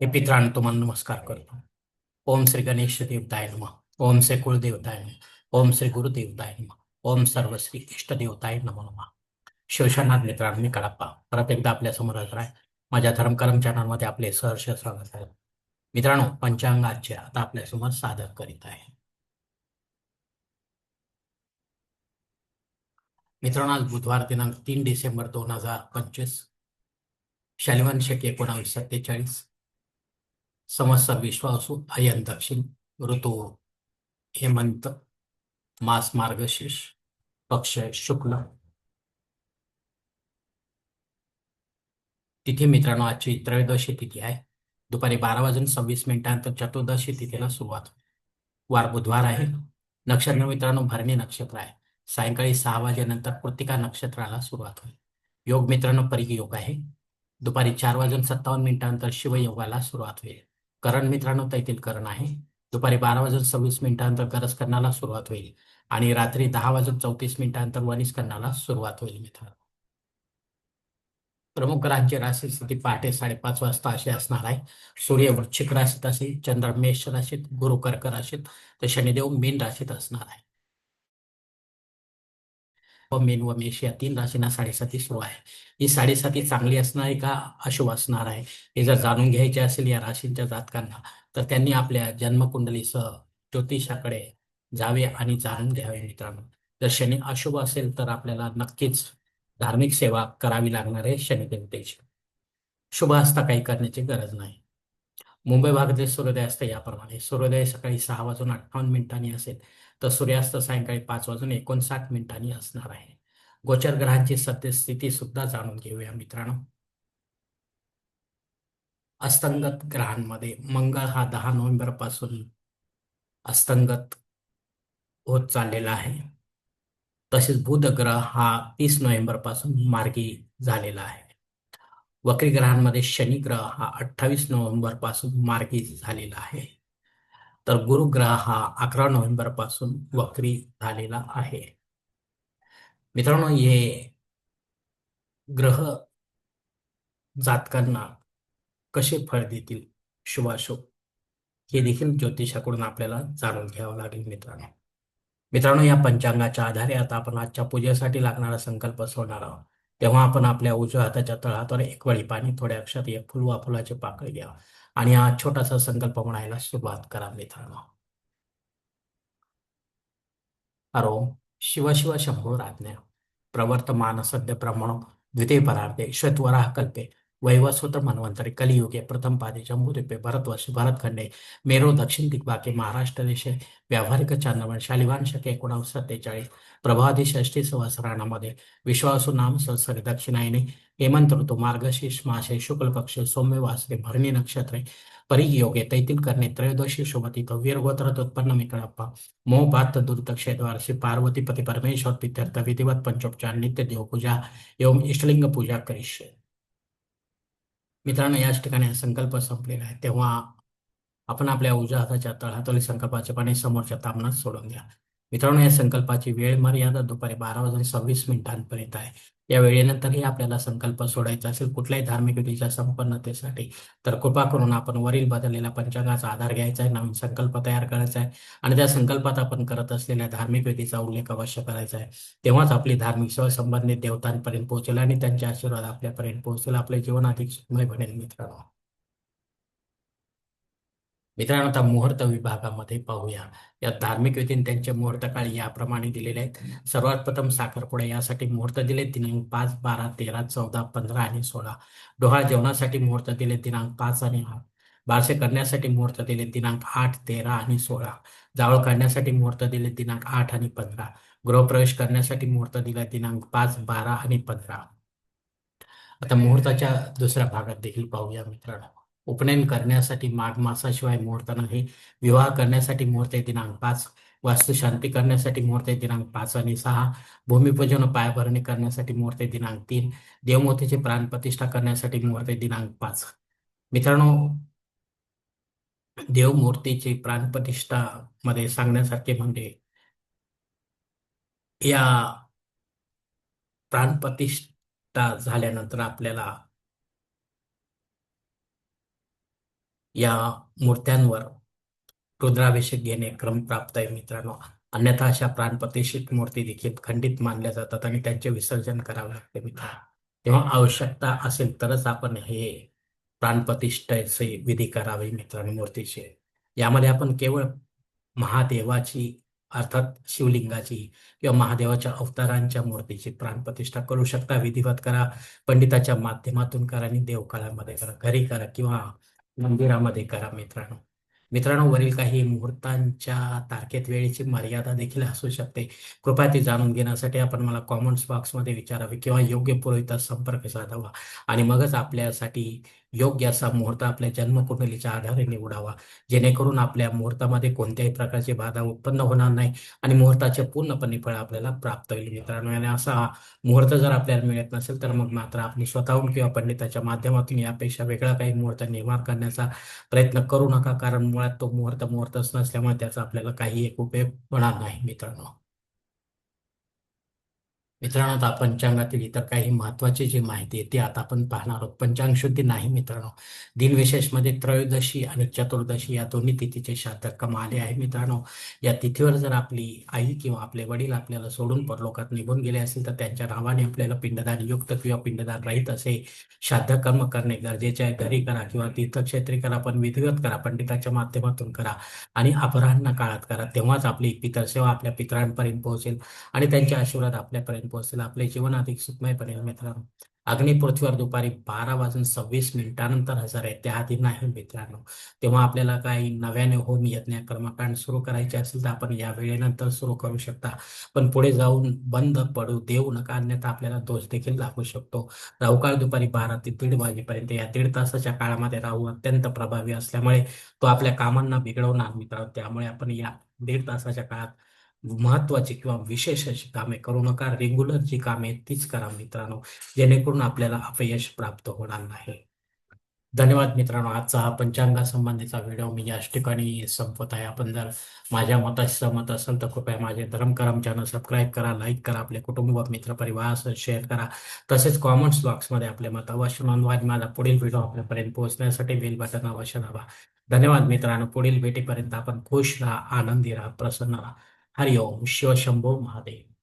हे पित्रांनो तुम्हाला नमस्कार करतो. ओम श्री गणेश देवताय नमः. ओम श्री कुलदेवताय नमः. ओम श्री गुरुदेवताय नमः. ओम सर्व श्री इष्टदेवताय नमो नमः. शिवशरणात मित्रांनो, मी कळप्पा परत एकदा आपल्या समोर हजर आहे. माझ्या धर्मकरम चॅनलमध्ये आपले सहर्ष स्वागत आहे. मित्रांनो, पंचांगाचे आता आपल्यासमोर सादर करीत आहे. मित्रांनो, आज बुधवार दिनांक 3 डिसेंबर 2025, शालिवान शके 1947, संवत्सर विश्वासू, अयन दक्षिण, ऋतू हेमंत, मास मार्गशीर्ष, पक्ष शुक्ल. तिथी मित्रांनो, आजची त्रयोदशी तिथी आहे. दुपारी 12 वाजून 26 मिनिटांनंतर चतुर्दशी तिथीला सुरुवात. वार बुधवार आहे. नक्षत्र मित्रांनो भरणी नक्षत्र आहे. सायंकाळी 6 वाजेनंतर कृत्तिका नक्षत्राला सुरुवात होईल. योग मित्रांनो परिग योग आहे. दुपारी 4 वाजून 57 मिनिटांनंतर शिवयोगाला सुरुवात होईल. करण मित्रांनो तैतील करण आहे. दुपारी 12 वाजून 26 मिनिटांनंतर गरज करण्याला सुरुवात होईल आणि रात्री 10 वाजून 34 मिनिटांनंतर वनिज करण्याला सुरुवात होईल. मित्रांनो, प्रमुख ग्रहांची राशी स्थिती पहाटे 5:30 वाजता अशी असणार आहे. सूर्य वृश्चिक राशीत असेल, चंद्र मेष राशीत, गुरु कर्क राशीत, तर शनिदेव मीन राशीत असणार आहे. व मीन व मेष या 3 राशींना साडेसाती सुरू आहे. ही साडेसाती चांगली असणार आहे का अशुभ असणार आहे, हे जर जाणून घ्यायचे असेल या राशींच्या जातकांना, तर त्यांनी आपल्या जन्मकुंडलीसह ज्योतिषाकडे जावे आणि जाणून घ्यावे. मित्रांनो, जर शनी अशुभ असेल तर आपल्याला नक्कीच धार्मिक सेवा करावी लागणार आहे शनिदेवतेची. शुभ असता काही करण्याची गरज नाही. मुंबई भागातील सूर्योदय असतं याप्रमाणे: सूर्योदय सकाळी 6 वाजून 58 मिनिटांनी असेल, तर सूर्यास्त सायंकाळी 5 वाजून 59 मिनिटांनी असणार आहे. गोचर ग्रहांची सद्यस्थिती सुद्धा जाणून घेऊया मित्रांनो. अस्तंगत ग्रहांमध्ये मंगळ हा 10 नोव्हेंबर पासून अस्तंगत होत चाललेला आहे. तसेच बुध ग्रह हा 30 नोव्हेंबर पासून मार्गी झालेला आहे. वक्री ग्रहांमध्ये शनी ग्रह हा 28 नोव्हेंबर पासून मार्गी झालेला आहे. तर गुरु ग्रह हा 11 नोव्हेंबर पासून वक्री झालेला आहे. मित्रांनो, हे ग्रह जातकांना कसे फळ देतील, शुभाशुभ, हे देखील ज्योतिषाकडून आपल्याला जाणून घ्यावं लागेल. मित्रांनो मित्रांनो या पंचांगाच्या आधारे आता आपण आजच्या पूजेसाठी लागणारा संकल्प सोडणार आहोत. तेव्हा आपण आपल्या उजव्या हाताच्या तळहातावर एक वळी पाणी, थोड्या अक्षरात एक फुल वा फुलाची पाकळी घ्या आणि हा छोटासा संकल्प म्हणायला सुरुवात करा. मित्रांनो, हरो शिव शिव शंभो राज्ञा प्रवर्तमान सद्य ब्रह्मणो द्वितीय परार्धे श्वेतवराह कल्पे वैवस्वत मन्वंतरे कलियुगे प्रथम पादे जम्बूद्वीपे भरतवर्षे भरतखंडे मेरो दक्षिण दिग्भागे महाराष्ट्र देशे व्यावहारिक चांद्रमान शालिवान शके 1947 प्रभादी षष्ठी संवत्सरामध्ये विश्वासू नाम संवत्सरे दक्षिणायने हेमंत ऋतू मार्गशीर्ष मासे शुक्ल पक्ष सौम्य वासरे भरणी नक्षत्रे परियोगे तैतील करणे त्रयोदशी शुभती वीरगोत्रात उत्पन्न मिकळप्पा मोहपात दुर्दक्षेद्वार श्री पार्वती पती परमेश्वर प्रीत्यर्थ विधिवत पंचोपचार नित्य देवपूजा एवं इष्टलिंग पूजा करिष्ये. मित्रांनो, याच ठिकाणी हा संकल्प संपलेला आहे. तेव्हा आपण आपल्या उजव्या हाताच्या तळहाताली संकल्पाचे पाणी समोरच्या तामणात सोडून द्या. मित्रांनो, या संकल्पाची वेळ मर्यादा दुपारी 12 वाजून 26 मिनिटांपर्यंत आहे. या वेळेनंतरही आपल्याला संकल्प सोडायचा असेल कुठल्याही धार्मिक विधीच्या संपन्नतेसाठी, तर कृपा करून आपण वरील बदललेल्या पंचांगाचा आधार घ्यायचा आहे, नवीन संकल्प तयार करायचा आहे आणि त्या संकल्पात आपण करत असलेल्या धार्मिक विधीचा उल्लेख अवश्य करायचा आहे. तेव्हाच आपली धार्मिक सेवा संबंधित देवतांपर्यंत पोहोचेल आणि त्यांचे आशीर्वाद आपल्यापर्यंत पोहोचेल. आपले जीवन अधिक सुखमय बनेल. मित्रांनो, आता मुहूर्त विभागामध्ये पाहूया. या धार्मिक विधीने त्यांचे मुहूर्त काळ याप्रमाणे दिलेले आहेत. सर्वात प्रथम साखरपुडा यासाठी मुहूर्त दिले दिनांक 5, 12, 13, 14, 15 आणि 16. डोहाळ जेवणासाठी मुहूर्त दिले दिनांक 5 आणि 8. बारसे करण्यासाठी मुहूर्त दिले दिनांक 8, 13 आणि 16. जावळ काढण्यासाठी मुहूर्त दिले दिनांक 8 आणि 15. गृहप्रवेश करण्यासाठी मुहूर्त दिला दिनांक 5, 12 आणि 15. आता मुहूर्ताच्या दुसऱ्या भागात देखील पाहूया मित्रांनो. उपनयन करण्यासाठी माघ मासाशिवाय मुहूर्त नाही. विवाह करण्यासाठी मुहूर्त आहे दिनांक 5. वास्तुशांती करण्यासाठी मुहूर्त आहे दिनांक 5 आणि 6. भूमिपूजन व पायाभरणी करण्यासाठी मुहूर्त आहे दिनांक 3. देवमूर्तीची प्राणप्रतिष्ठा करण्यासाठी मुहूर्त आहे दिनांक 5. मित्रांनो, देवमूर्तीची प्राणप्रतिष्ठा मध्ये सांगण्यासारखे म्हणजे या प्राणप्रतिष्ठा झाल्यानंतर आपल्याला या मूर्त्यांवर रुद्राभिषेक घेणे क्रमप्राप्त आहे मित्रांनो. अन्यथा अशा प्राणप्रतिष्ठित मूर्ती देखील खंडित मानल्या जातात आणि त्यांचे विसर्जन करावे लागते मित्रांनो. तेव्हा आवश्यकता असेल तरच आपण हे प्राणप्रतिष्ठेचे विधी करावे मित्रांनो मूर्तीचे. यामध्ये आपण केवळ महादेवाची अर्थात शिवलिंगाची किंवा महादेवाच्या अवतारांच्या मूर्तीची प्राणप्रतिष्ठा करू शकता. विधिवत करा, पंडिताच्या माध्यमातून करा आणि देवकाळामध्ये करा, घरी करा किंवा मंदिरामध्ये करा मित्रांनो. मित्रांनो, वरील काही मुहूर्तांच्या तारखेत वेळेची मर्यादा देखील असू शकते. कृपया ती जाणून घेण्यासाठी आपण मला कॉमेंट्स बॉक्समध्ये विचारावे किंवा योग्य पुरोहितास संपर्क साधावा आणि मगच आपल्यासाठी योग्य असा मुहूर्त आपल्या जन्मकुंडलीच्या आधारे निवडावा, जेणेकरून आपल्या मुहूर्तामध्ये कोणत्याही प्रकारची बाधा उत्पन्न होणार नाही आणि मुहूर्ताचे पूर्णपणे फळ आपल्याला प्राप्त होईल मित्रांनो. आणि असा मुहूर्त जर आपल्याला मिळत नसेल तर मग मात्र आपण स्वतःहून किंवा पंडिताच्या माध्यमातून यापेक्षा वेगळा काही मुहूर्त निर्माण करण्याचा प्रयत्न करू नका, कारण मुळात तो मुहूर्त मुहूर्तच नसल्यामुळे त्याचा आपल्याला काही एक उपयोग होणार नाही मित्रांनो. मित्रांनो, आता पंचांगातील इतर काही महत्वाची जी माहिती आहे ती आता आपण पाहणार आहोत. पंचांग शुद्धी नाही मित्रांनो. दिनविशेषमध्ये त्रयोदशी आणि चतुर्दशी या दोन्ही तिथीचे शातकर्म आले आहे मित्रांनो. या तिथीवर जर आपली आई किंवा आपले वडील आपल्याला सोडून परलोकात निघून गेले असेल तर त्यांच्या नावाने आपल्याला पिंडदान युक्त किंवा पिंडदान रहित असे श्राद्धकर्म करणे गरजेचे आहे. घरी करा किंवा तीर्थक्षेत्री करा, पण विधिवत करा, पंडिताच्या माध्यमातून करा आणि अपराह्न काळात करा. तेव्हाच आपली पितरसेवा आपल्या पितरांपर्यंत पोहोचेल आणि त्यांचे आशीर्वाद आपल्यापर्यंत पोहोचतील. आपले जीवन अधिक सुखमय बनेल मित्रांनो. अग्नी पृथ्वीवर दुपारी 12 वाजून 26 मिनिटानंतर हजर आहे, त्याआधी नाही मित्रांनो. तेव्हा आपल्याला काही नव्याने होम यज्ञ कर्मकांड सुरू करायचे असेल तर आपण या वेळेनंतर सुरू करू शकता, पण पुढे जाऊन बंद पडू देऊ नका, अन्यथा आपल्याला दोष देखील लागू शकतो. राहू काळ दुपारी 12 ते 1:30 वाजेपर्यंत. या 1.5 तासाच्या काळामध्ये राहू अत्यंत प्रभावी असल्यामुळे तो आपल्या कामांना बिघडवणार मित्रांनो. त्यामुळे आपण या 1.5 तासाच्या काळात महत्वाची किंवा विशेष अशी कामे करू नका. रेग्युलर जी कामे आहेत तीच करा मित्रांनो, जेणेकरून आपल्याला अपयश प्राप्त होणार नाही. धन्यवाद मित्रांनो. आजचा हा पंचांगासंबंधीचा व्हिडिओ मी याच ठिकाणी संपवत आहे. आपण जर माझ्या मताशी सहमत असाल तर कृपया माझे धर्मकरम चॅनल सबस्क्राईब करा, लाईक करा, आपले कुटुंब व मित्रपरिवारासह शेअर करा. तसेच कॉमेंट्स बॉक्समध्ये आपले मत अवश्य नोंदवा आणि माझा पुढील व्हिडिओ आपल्यापर्यंत पोहोचण्यासाठी बेल बटन अवश्य दाबा. धन्यवाद मित्रांनो. पुढील भेटीपर्यंत आपण खुश राहा, आनंदी राहा, प्रसन्न राहा. हरिओम शिवशंभो महादेव.